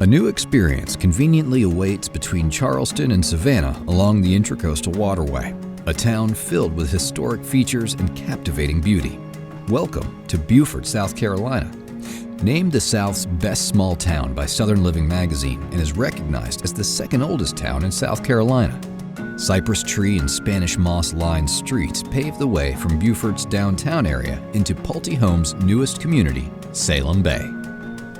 A new experience conveniently awaits between Charleston and Savannah along the Intracoastal Waterway, a town filled with historic features and captivating beauty. Welcome to Beaufort, South Carolina. Named the South's best small town by Southern Living magazine and is recognized as the second oldest town in South Carolina. Cypress tree and Spanish moss-lined streets pave the way from Beaufort's downtown area into Pulte Homes' newest community, Salem Bay.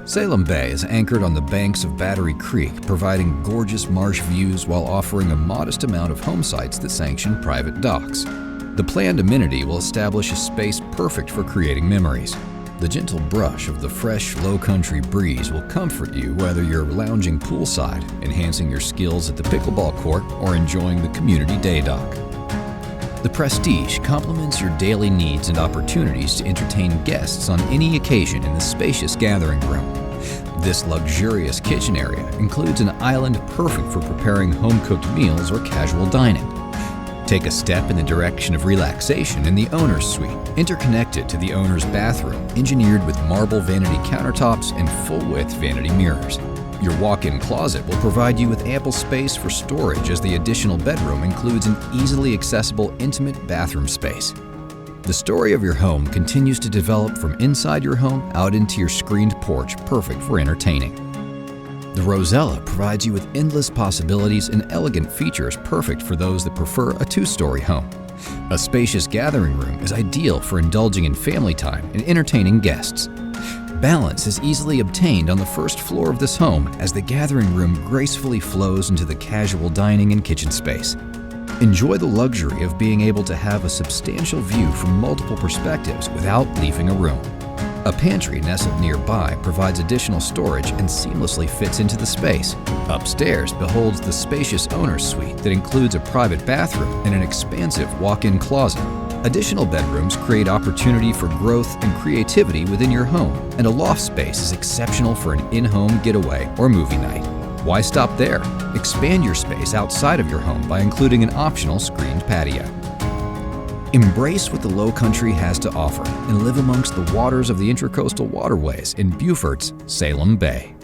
Salem Bay is anchored on the banks of Battery Creek, providing gorgeous marsh views while offering a modest amount of home sites that sanction private docks. The planned amenity will establish a space perfect for creating memories. The gentle brush of the fresh, low-country breeze will comfort you whether you're lounging poolside, enhancing your skills at the pickleball court, or enjoying the community day dock. The Prestige complements your daily needs and opportunities to entertain guests on any occasion in the spacious gathering room. This luxurious kitchen area includes an island perfect for preparing home-cooked meals or casual dining. Take a step in the direction of relaxation in the owner's suite, interconnected to the owner's bathroom, engineered with marble vanity countertops and full-width vanity mirrors. Your walk-in closet will provide you with ample space for storage, as the additional bedroom includes an easily accessible, intimate bathroom space. The story of your home continues to develop from inside your home out into your screened porch, perfect for entertaining. The Rosella provides you with endless possibilities and elegant features perfect for those that prefer a two-story home. A spacious gathering room is ideal for indulging in family time and entertaining guests. Balance is easily obtained on the first floor of this home as the gathering room gracefully flows into the casual dining and kitchen space. Enjoy the luxury of being able to have a substantial view from multiple perspectives without leaving a room. A pantry nestled nearby provides additional storage and seamlessly fits into the space. Upstairs beholds the spacious owner's suite that includes a private bathroom and an expansive walk-in closet. Additional bedrooms create opportunity for growth and creativity within your home, and a loft space is exceptional for an in-home getaway or movie night. Why stop there? Expand your space outside of your home by including an optional screened patio. Embrace what the Low Country has to offer and live amongst the waters of the Intracoastal Waterways in Beaufort's Salem Bay.